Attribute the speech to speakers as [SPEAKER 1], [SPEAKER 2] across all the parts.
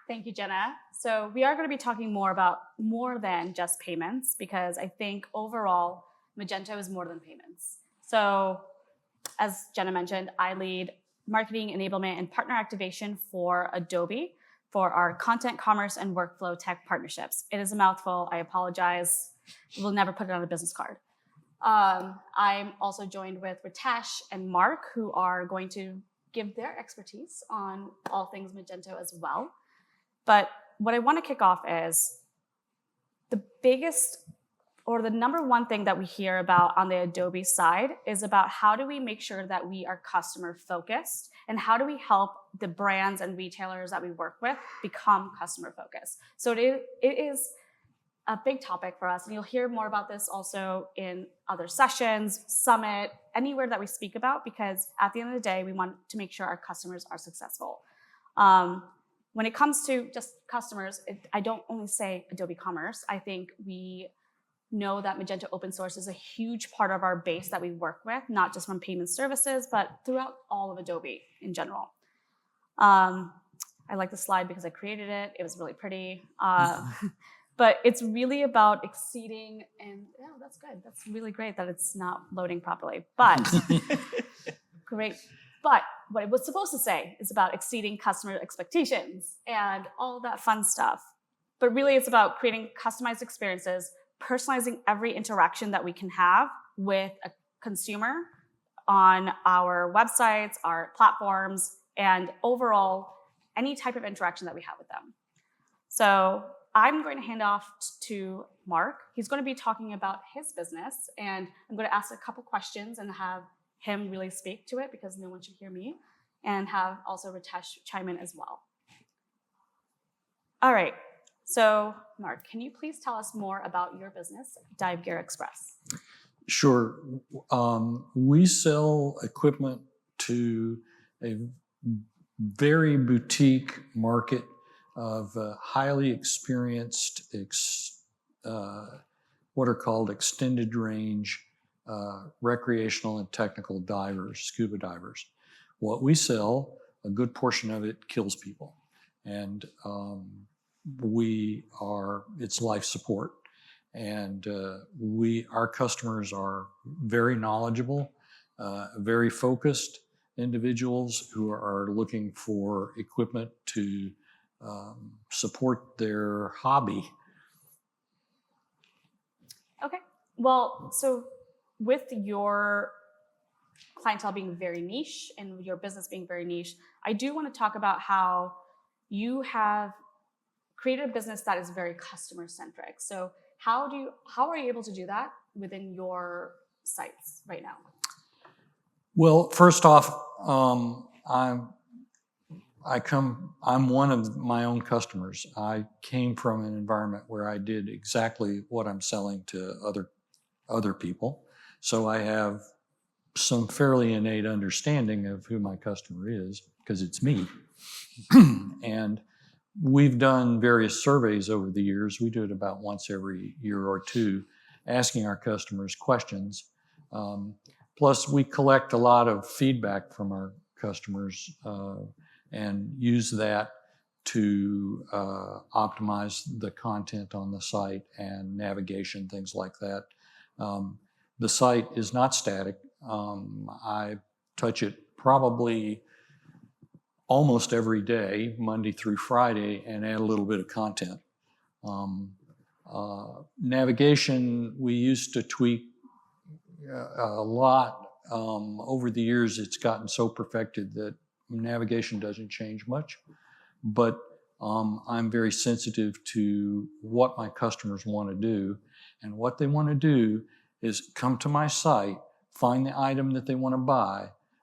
[SPEAKER 1] Thank you, Jenna. So we are going to be talking more about more than just payments, because I think overall, Magento is more than payments. So as Jenna mentioned, I lead marketing, enablement, and partner activation for Adobe for our content, commerce, and workflow tech partnerships. It is a mouthful. I apologize. We'll never put it on a business card. I'm also joined with Ritesh and Mark, who are going to give their expertise on all things Magento as well. But what I want to kick off is the biggest or the number one thing that we hear about on the Adobe side is about how do we make sure that we are customer focused, and how do we help the brands and retailers that we work with become customer focused. So it is a big topic for us, and you'll hear more about this also in other sessions, summit, anywhere that we speak about, because at the end of the day, we want to make sure our customers are successful. When it comes to just customers, I don't only say Adobe Commerce. I think we know that Magento open source is a huge part of our base that we work with, not just from payment services, but throughout all of Adobe in general. I like the slide because I created it. It was really pretty. But it's really about exceeding, and yeah, that's good. That's really great that it's not loading properly. But great. But what it was supposed to say is about exceeding customer expectations and all that fun stuff. But really, it's about creating customized experiences, personalizing every interaction that we can have with a consumer on our websites, our platforms, and overall, any type of interaction that we have with them. So I'm going to hand off to Mark. He's going to be talking about his business, and I'm going to ask a couple questions and have him really speak to it because no one should hear me, and have also Ritesh chime in as well. All right. So, Mark, can you please tell us more about your business, Dive Gear Express?
[SPEAKER 2] Sure. We sell equipment to a very boutique market of highly experienced, what are called extended range recreational and technical divers, scuba divers. What we sell, a good portion of it kills people. And it's life support. And our customers are very knowledgeable, very focused individuals who are looking for equipment to support their hobby.
[SPEAKER 1] Okay. Well, so with your clientele being very niche and your business being very niche, I do want to talk about how you have created a business that is very customer centric. So how are you able to do that within your sites right now?
[SPEAKER 2] Well, first off, I'm one of my own customers. I came from an environment where I did exactly what I'm selling to other people. So I have some fairly innate understanding of who my customer is because it's me. And we've done various surveys over the years. We do it about once every year or two, asking our customers questions. Plus, we collect a lot of feedback from our customers and use that to optimize the content on the site and navigation, things like that. The site is not static. I touch it probably almost every day, Monday through Friday, and add a little bit of content. Navigation, we used to tweak a lot. Over the years, it's gotten so perfected that navigation doesn't change much. But I'm very sensitive to what my customers want to do. And what they want to do is come to my site, find the item that they want to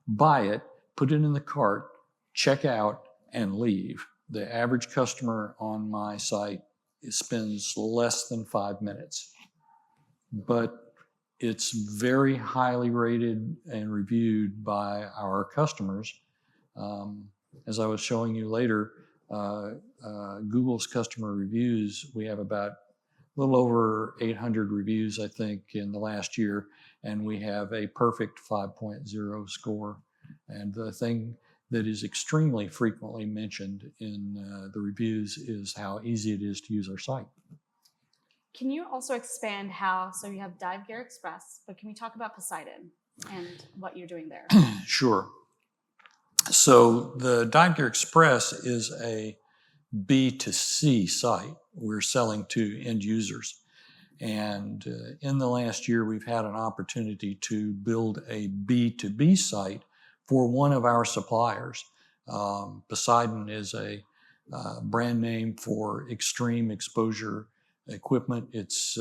[SPEAKER 2] buy it, put it in the cart, check out, and leave. The average customer on my site spends less than 5 minutes. But it's very highly rated and reviewed by our customers. As I was showing you later, Google's customer reviews, we have about a little over 800 reviews, I think, in the last year, and we have a perfect 5.0 score. And the thing that is extremely frequently mentioned in the reviews is how easy it is to use our site.
[SPEAKER 1] Can you also expand how, so you have Dive Gear Express, but can we talk about Poseidon and what you're doing there?
[SPEAKER 2] Sure. So the Dive Gear Express is a B2C site. We're selling to end users. And in the last year, we've had an opportunity to build a B2B site for one of our suppliers. Poseidon is a brand name for extreme exposure equipment. It's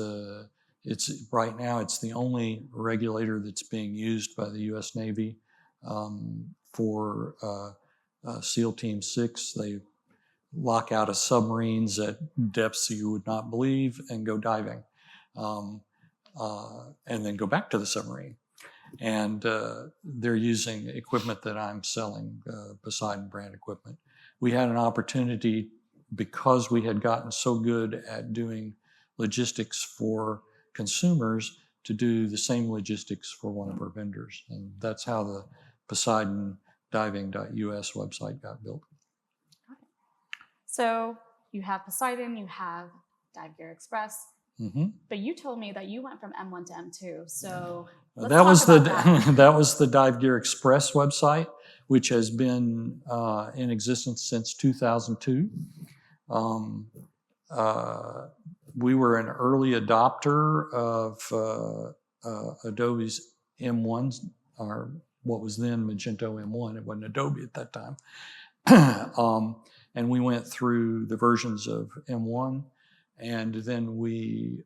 [SPEAKER 2] right now, it's the only regulator that's being used by the U.S. Navy for SEAL Team 6. They lock out of submarines at depths you would not believe and go diving. And then go back to the submarine. And they're using equipment that I'm selling, Poseidon brand equipment. We had an opportunity, because we had gotten so good at doing logistics for consumers, to do the same logistics for one of our vendors. And that's how the Poseidon diving.us website got built.
[SPEAKER 1] So you have Poseidon, you have Dive Gear Express.
[SPEAKER 2] Mm-hmm.
[SPEAKER 1] But you told me that you went from M1 to M2. So
[SPEAKER 2] that was the Dive Gear Express website, which has been in existence since 2002. We were an early adopter of Adobe's M1, or what was then Magento M1. It wasn't Adobe at that time. And we went through the versions of M1. And then we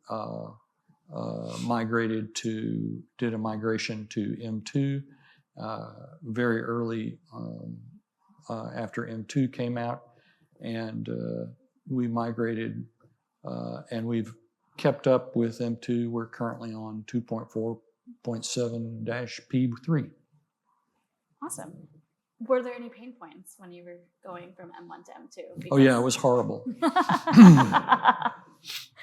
[SPEAKER 2] did a migration to M2 very early after M2 came out. And we migrated, and we've kept up with M2. We're currently on 2.4.7-P3.
[SPEAKER 1] Awesome. Were there any pain points when you were going from M1 to M2?
[SPEAKER 2] Oh yeah, it was horrible.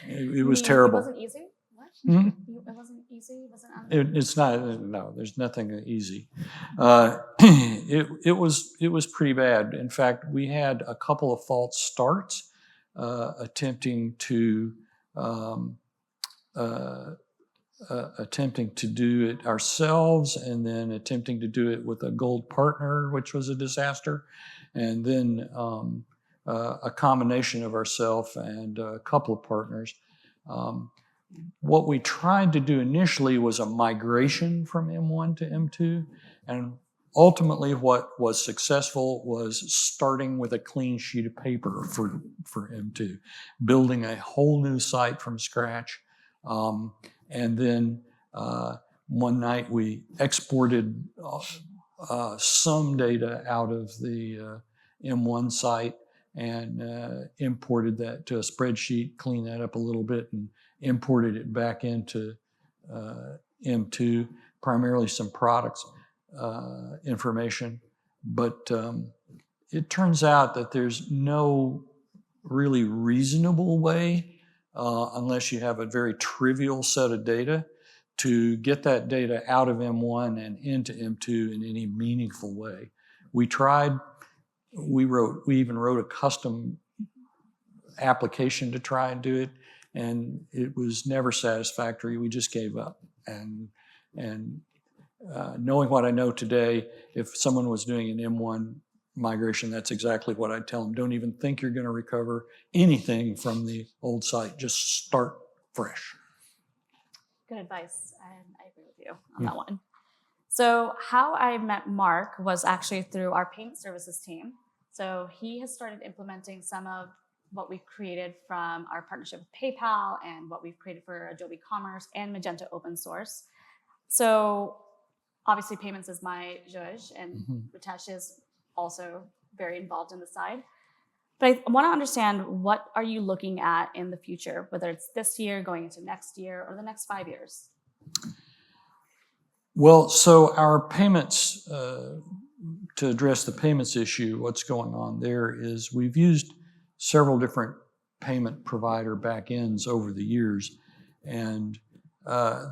[SPEAKER 2] It was terrible.
[SPEAKER 1] It wasn't easy? What?
[SPEAKER 2] Mm-hmm.
[SPEAKER 1] It wasn't easy? It wasn't
[SPEAKER 2] It's not. No, there's nothing easy. It was pretty bad. In fact, we had a couple of false starts attempting to do it ourselves, and then attempting to do it with a gold partner, which was a disaster, and then a combination of ourselves and a couple of partners. What we tried to do initially was a migration from M1 to M2, and ultimately what was successful was starting with a clean sheet of paper for M2, building a whole new site from scratch. And then one night we exported some data out of the M1 site and imported that to a spreadsheet, cleaned that up a little bit, and imported it back into M2, primarily some products information. But it turns out that there's no really reasonable way, unless you have a very trivial set of data, to get that data out of M1 and into M2 in any meaningful way. We tried. We even wrote a custom application to try and do it, and it was never satisfactory. We just gave up. And knowing what I know today, if someone was doing an M1 migration, that's exactly what I'd tell them. Don't even think you're going to recover anything from the old site. Just start fresh.
[SPEAKER 1] Good advice. I agree with you on that one. So how I met Mark was actually through our payment services team. So he has started implementing some of what we've created from our partnership with PayPal and what we've created for Adobe Commerce and Magento open source. So obviously payments is my zhuzh, and Ritesh is also very involved in the side. But I want to understand, what are you looking at in the future, whether it's this year, going into next year, or the next 5 years?
[SPEAKER 2] Well, so our payments, to address the payments issue, what's going on there is we've used several different payment provider backends over the years, and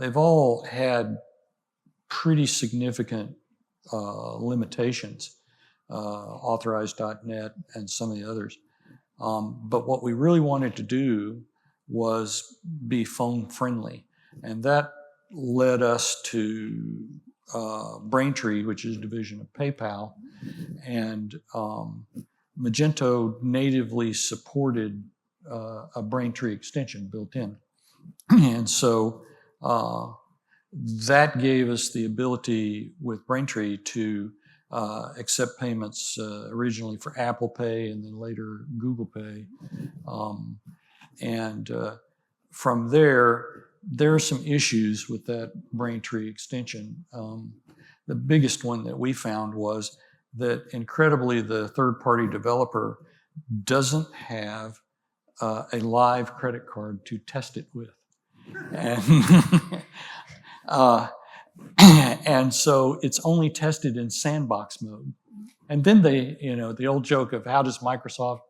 [SPEAKER 2] they've all had pretty significant limitations. Authorize.net, and some of the others. But what we really wanted to do was be phone friendly. And that led us to Braintree, which is a division of PayPal. And Magento natively supported a Braintree extension built in. And so that gave us the ability with Braintree to accept payments originally for Apple Pay and then later Google Pay. And from there are some issues with that Braintree extension. The biggest one that we found was that incredibly the third-party developer doesn't have a live credit card to test it with. And, and so it's only tested in sandbox mode. And then they, the old joke of how does Microsoft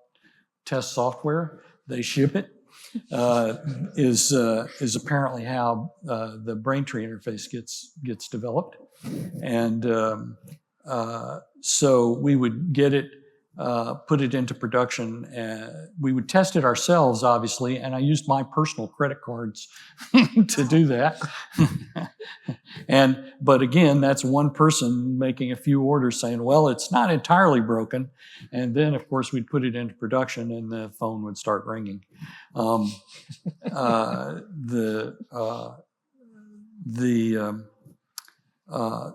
[SPEAKER 2] test software? They ship it, is apparently how the Braintree interface gets developed. And so we would get it, put it into production, and we would test it ourselves, obviously, and I used my personal credit cards to do that. But again, that's one person making a few orders saying, well, it's not entirely broken. And then, of course, we'd put it into production and the phone would start ringing.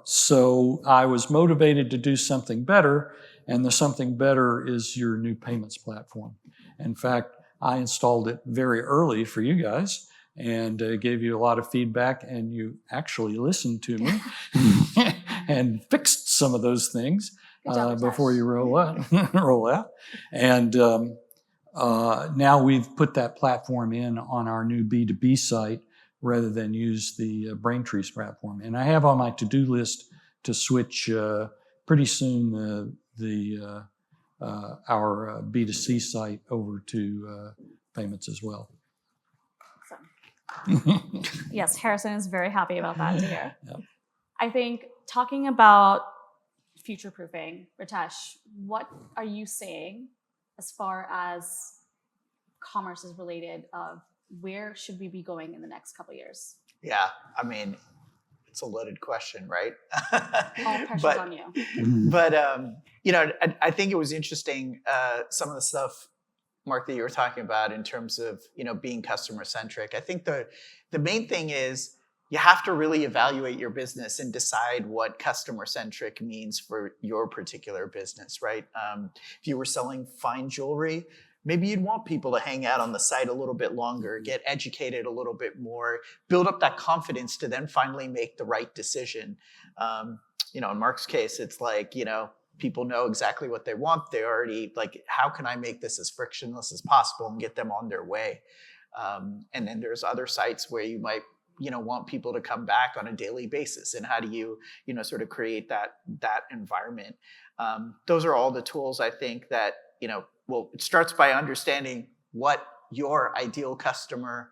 [SPEAKER 2] So I was motivated to do something better, and the something better is your new payments platform. In fact, I installed it very early for you guys and gave you a lot of feedback, and you actually listened to me and fixed some of those things before you roll out. And now we've put that platform in on our new B2B site rather than use the Braintree's platform. And I have on my to-do list to switch pretty soon our B2C site over to payments as well.
[SPEAKER 1] Awesome. Yes, Harrison is very happy about that to hear.
[SPEAKER 2] Yep.
[SPEAKER 1] I think talking about future-proofing, Ritesh, what are you saying as far as commerce is related of where should we be going in the next couple of years?
[SPEAKER 3] Yeah, I mean, it's a loaded question, right?
[SPEAKER 1] All pressure's on you.
[SPEAKER 3] But, I think it was interesting, some of the stuff, Mark, that you were talking about in terms of, being customer-centric. I think the main thing is you have to really evaluate your business and decide what customer-centric means for your particular business, right? If you were selling fine jewelry, maybe you'd want people to hang out on the site a little bit longer, get educated a little bit more, build up that confidence to then finally make the right decision. In Mark's case, it's like, people know exactly what they want. They already how can I make this as frictionless as possible and get them on their way? And then there's other sites where you might, want people to come back on a daily basis. And how do you, sort of create that environment? Those are all the tools I think that, it starts by understanding what your ideal customer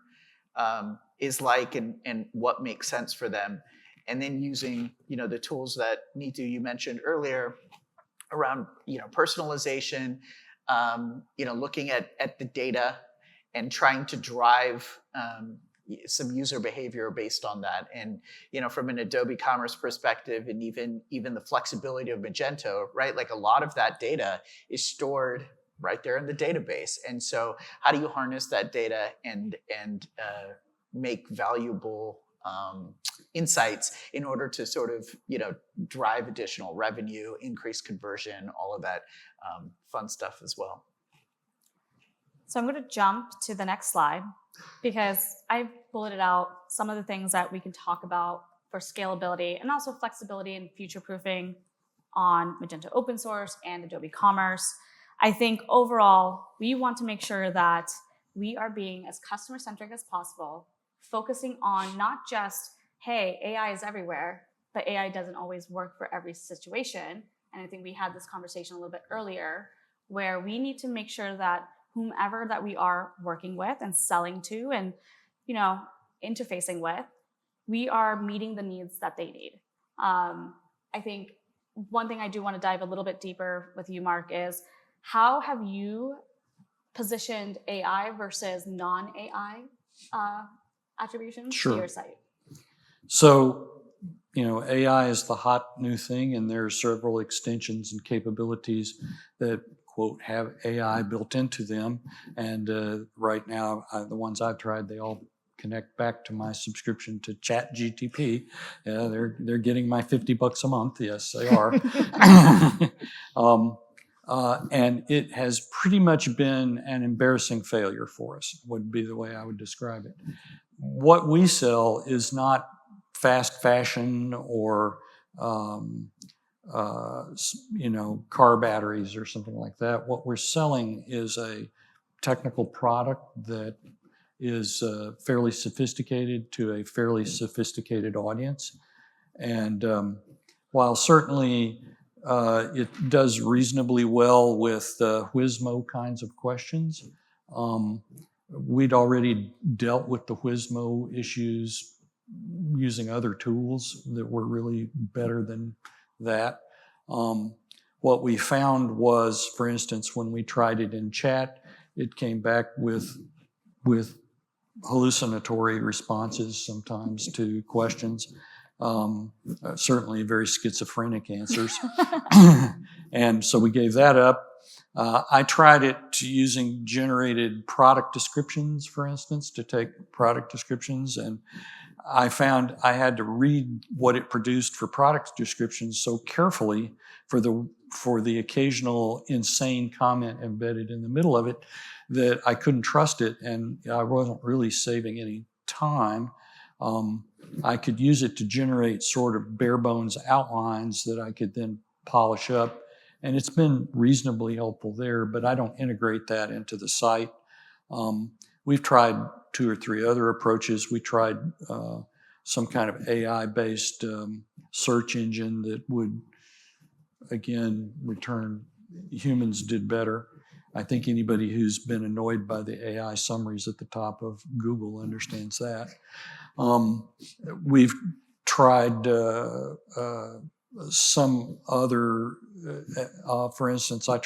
[SPEAKER 3] is like and what makes sense for them. And then using, the tools that Nitu, you mentioned earlier around, personalization, looking at the data and trying to drive some user behavior based on that. And, from an Adobe Commerce perspective and even the flexibility of Magento, right? Like a lot of that data is stored right there in the database. And so how do you harness that data and make valuable insights in order to sort of, drive additional revenue, increase conversion, all of that fun stuff as well.
[SPEAKER 1] So I'm going to jump to the next slide because I've bulleted out some of the things that we can talk about for scalability and also flexibility and future-proofing on Magento open source and Adobe Commerce. I think overall, we want to make sure that we are being as customer-centric as possible, focusing on not just, hey, AI is everywhere, but AI doesn't always work for every situation. And I think we had this conversation a little bit earlier, where we need to make sure that whomever that we are working with and selling to and, interfacing with, we are meeting the needs that they need. I think one thing I do want to dive a little bit deeper with you, Mark, is how have you positioned AI versus non-AI attributions
[SPEAKER 2] Sure.
[SPEAKER 1] to your site?
[SPEAKER 2] So, AI is the hot new thing, and there are several extensions and capabilities that, quote, have AI built into them. And right now, the ones I've tried, they all connect back to my subscription to ChatGTP. Yeah, they're getting my $50 a month. Yes, they are. And it has pretty much been an embarrassing failure for us, would be the way I would describe it. What we sell is not fast fashion or car batteries or something like that. What we're selling is a technical product that is fairly sophisticated to a fairly sophisticated audience. And while certainly it does reasonably well with Whismo kinds of questions, we'd already dealt with the Whismo issues using other tools that were really better than that. What we found was, for instance, when we tried it in chat, it came back with hallucinatory responses sometimes to questions, certainly very schizophrenic answers. And so we gave that up. I tried it using generated product descriptions, for instance, to take product descriptions, and I found I had to read what it produced for product descriptions so carefully for the occasional insane comment embedded in the middle of it that I couldn't trust it, and I wasn't really saving any time. I could use it to generate sort of bare bones outlines that I could then polish up, and it's been reasonably helpful there, but I don't integrate that into the site. We've tried 2 or 3 other approaches. We tried some kind of AI-based search engine that would, again, return humans did better. I think anybody who's been annoyed by the AI summaries at the top of Google understands that. We've tried some other, for instance, I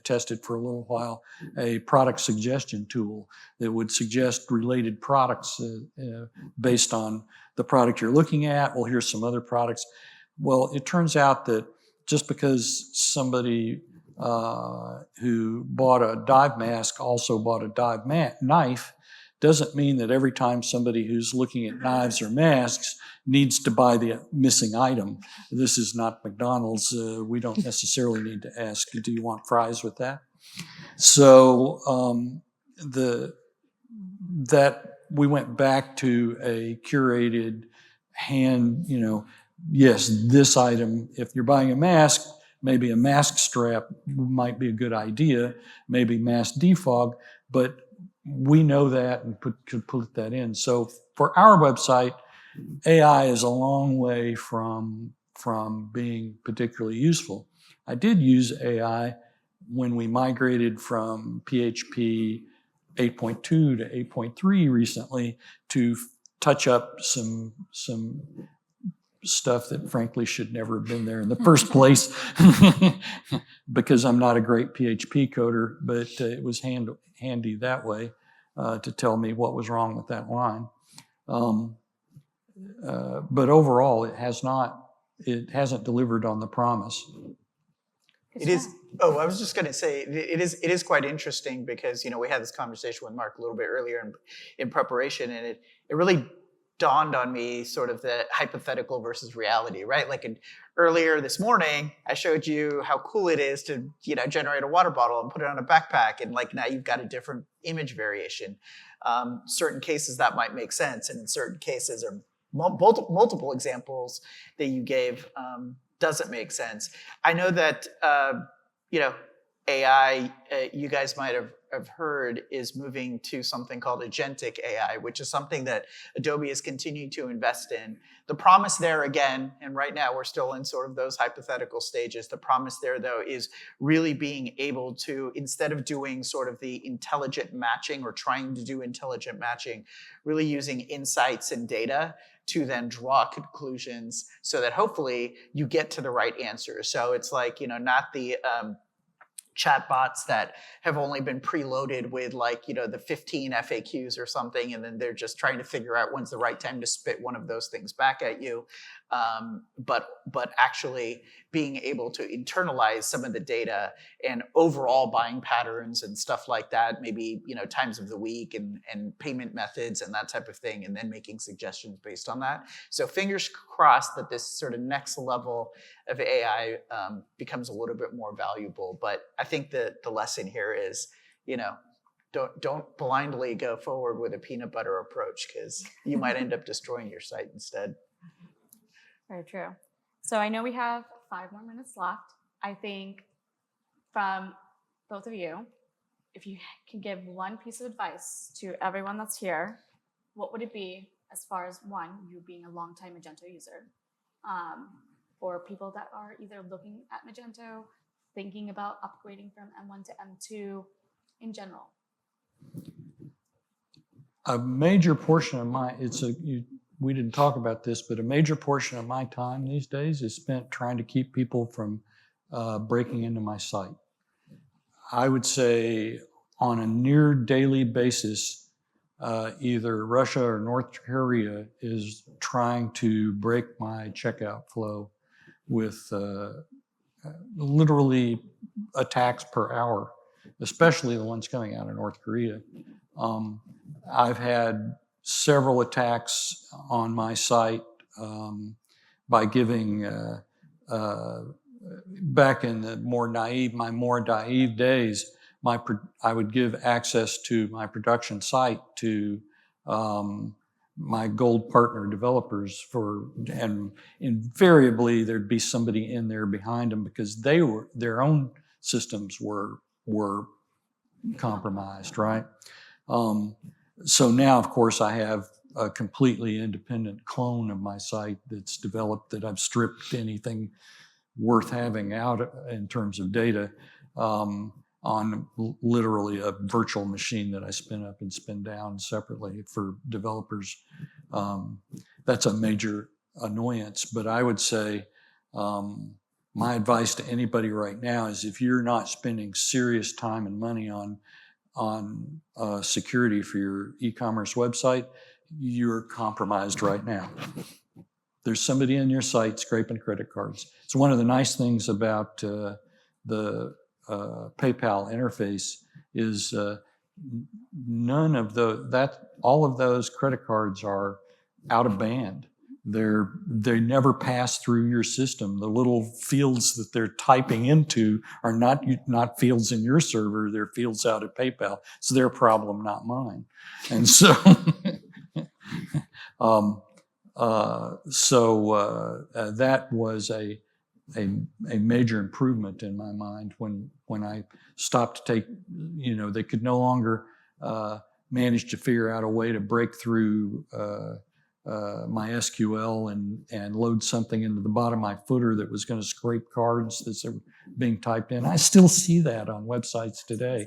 [SPEAKER 2] tested for a little while a product suggestion tool that would suggest related products based on the product you're looking at. Well, here's some other products. Well, it turns out that just because somebody who bought a dive mask also bought a dive knife doesn't mean that every time somebody who's looking at knives or masks needs to buy the missing item. This is not McDonald's. We don't necessarily need to ask, do you want fries with that? So we went back to a curated yes, this item, if you're buying a mask, maybe a mask strap might be a good idea, maybe mask defog, but we know that and could put that in. So for our website, AI is a long way from being particularly useful. I did use AI when we migrated from PHP 8.2 to 8.3 recently to touch up some stuff that frankly should never have been there in the first place because I'm not a great PHP coder, but it was handy that way to tell me what was wrong with that line. But overall, it hasn't delivered on the promise.
[SPEAKER 3] It is. Oh, I was just going to say it is quite interesting because we had this conversation with Mark a little bit earlier in preparation, and it really dawned on me sort of the hypothetical versus reality, right? Like earlier this morning, I showed you how cool it is to generate a water bottle and put it on a backpack, and like now you've got a different image variation. Certain cases that might make sense, and in certain cases or multiple examples that you gave doesn't make sense. I know that AI, you guys might have I've heard is moving to something called agentic AI, which is something that Adobe is continuing to invest in. The promise there again, and right now we're still in sort of those hypothetical stages, the promise there though is really being able to, instead of doing sort of the intelligent matching or trying to do intelligent matching, really using insights and data to then draw conclusions so that hopefully you get to the right answer. So it's like, not the chatbots that have only been preloaded with the 15 FAQs or something, and then they're just trying to figure out when's the right time to spit one of those things back at you. But actually being able to internalize some of the data and overall buying patterns and stuff like that, maybe times of the week and payment methods and that type of thing, and then making suggestions based on that. So fingers crossed that this sort of next level of AI becomes a little bit more valuable. But I think that the lesson here is, don't blindly go forward with a peanut butter approach, because you might end up destroying your site instead.
[SPEAKER 1] Very true. So I know we have 5 more minutes left. I think from both of you, if you can give one piece of advice to everyone that's here, what would it be as far as, one, you being a longtime Magento user, for people that are either looking at Magento, thinking about upgrading from M1 to M2 in general?
[SPEAKER 2] A major portion of we didn't talk about this, but a major portion of my time these days is spent trying to keep people from breaking into my site. I would say on a near daily basis, either Russia or North Korea is trying to break my checkout flow with literally attacks per hour, especially the ones coming out of North Korea. I've had several attacks on my site by giving, back in the more naive days, I would give access to my production site to my gold partner developers and invariably there'd be somebody in there behind them because their own systems were compromised, right? So now, of course, I have a completely independent clone of my site that's developed, that I've stripped anything worth having out in terms of data on literally a virtual machine that I spin up and spin down separately for developers. That's a major annoyance, but I would say my advice to anybody right now is, if you're not spending serious time and money on security for your e-commerce website, you're compromised right now. There's somebody in your site scraping credit cards. It's one of the nice things about the PayPal interface is all of those credit cards are out of band. They never pass through your system. The little fields that they're typing into are not fields in your server. They're fields out at PayPal. It's their problem, not mine. And so, that was a major improvement in my mind when I stopped to take. They could no longer manage to figure out a way to break through my SQL and load something into the bottom of my footer that was going to scrape cards that's being typed in. I still see that on websites today,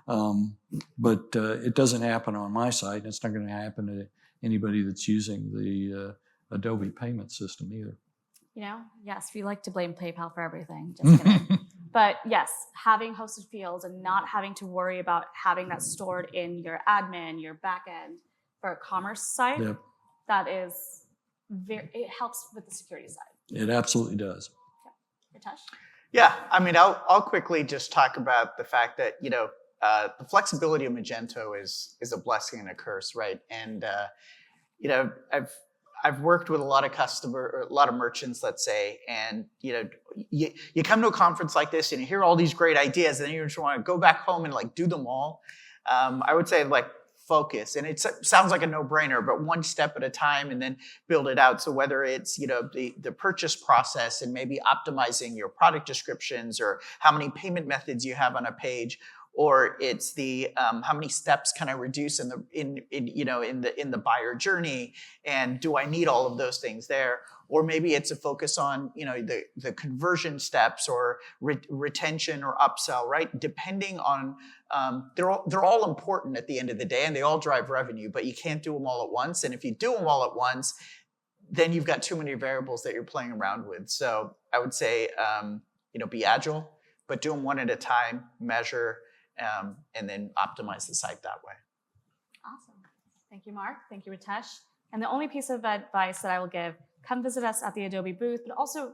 [SPEAKER 2] but it doesn't happen on my site, and it's not going to happen to anybody that's using the Adobe payment system either.
[SPEAKER 1] Yes, we like to blame PayPal for everything. Just kidding. But yes, having hosted fields and not having to worry about having that stored in your admin, your backend for a commerce site.
[SPEAKER 2] Yep.
[SPEAKER 1] That is it helps with the security side.
[SPEAKER 2] It absolutely does.
[SPEAKER 1] Yeah. Ritesh?
[SPEAKER 3] Yeah, I mean, I'll quickly just talk about the fact that, the flexibility of Magento is a blessing and a curse, right? And, I've worked with a lot of merchants, let's say, and, you come to a conference like this and you hear all these great ideas and then you just want to go back home and do them all. I would say focus, and it sounds like a no-brainer, but one step at a time, and then build it out. So whether it's the purchase process and maybe optimizing your product descriptions, or how many payment methods you have on a page, or it's the how many steps can I reduce in the buyer journey, and do I need all of those things there? Or maybe it's a focus on the conversion steps or retention or upsell, right? Depending on they're all important at the end of the day, and they all drive revenue, but you can't do them all at once. And if you do them all at once, then you've got too many variables that you're playing around with. So I would say be agile, but do them one at a time, measure, and then optimize the site that way.
[SPEAKER 1] Awesome. Thank you, Mark. Thank you, Ritesh. And the only piece of advice that I will give, come visit us at the Adobe booth, but also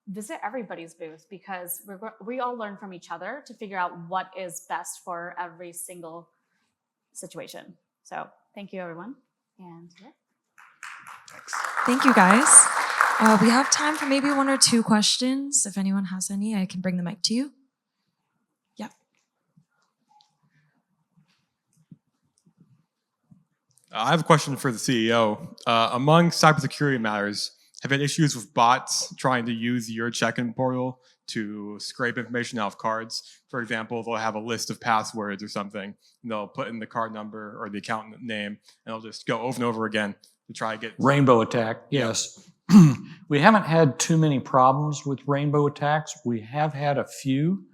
[SPEAKER 1] visit everybody's booth, because we all learn from each other to figure out what is best for every single situation. So thank you, everyone. And yeah.
[SPEAKER 3] Thanks.
[SPEAKER 4] Thank you, guys. We have time for maybe 1 or 2 questions. If anyone has any, I can bring the mic to you. Yeah.
[SPEAKER 5] I have a question for the CEO. Among cybersecurity matters, have you had issues with bots trying to use your check-in portal to scrape information out of cards? For example, they'll have a list of passwords or something, and they'll put in the card number or the account name, and they'll just go over and over again to try to get...
[SPEAKER 2] Rainbow attack, yes. We haven't had too many problems with rainbow attacks. We have had a few.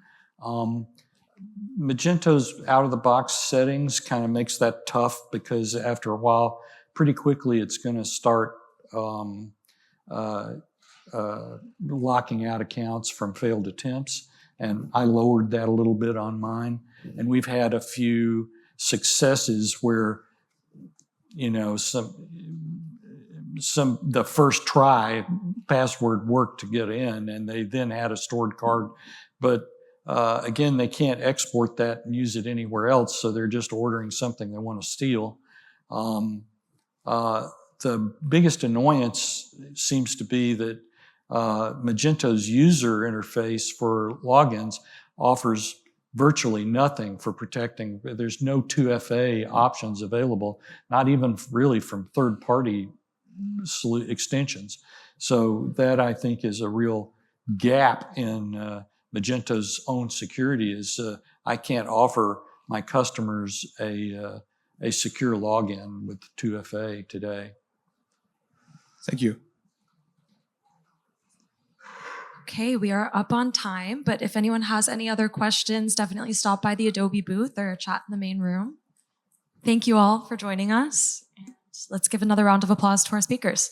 [SPEAKER 2] Magento's out-of-the-box settings kind of makes that tough, because after a while, pretty quickly, it's going to start locking out accounts from failed attempts. And I lowered that a little bit on mine. And we've had a few successes where, the first try password worked to get in, and they then had a stored card. But again, they can't export that and use it anywhere else, so they're just ordering something they want to steal. The biggest annoyance seems to be that Magento's user interface for logins offers virtually nothing for protecting. There's no 2FA options available, not even really from third-party extensions. So that, I think, is a real gap in Magento's own security. Is I can't offer my customers a secure login with 2FA today.
[SPEAKER 5] Thank you.
[SPEAKER 4] Okay, we are up on time, but if anyone has any other questions, definitely stop by the Adobe booth or chat in the main room. Thank you all for joining us. And let's give another round of applause to our speakers.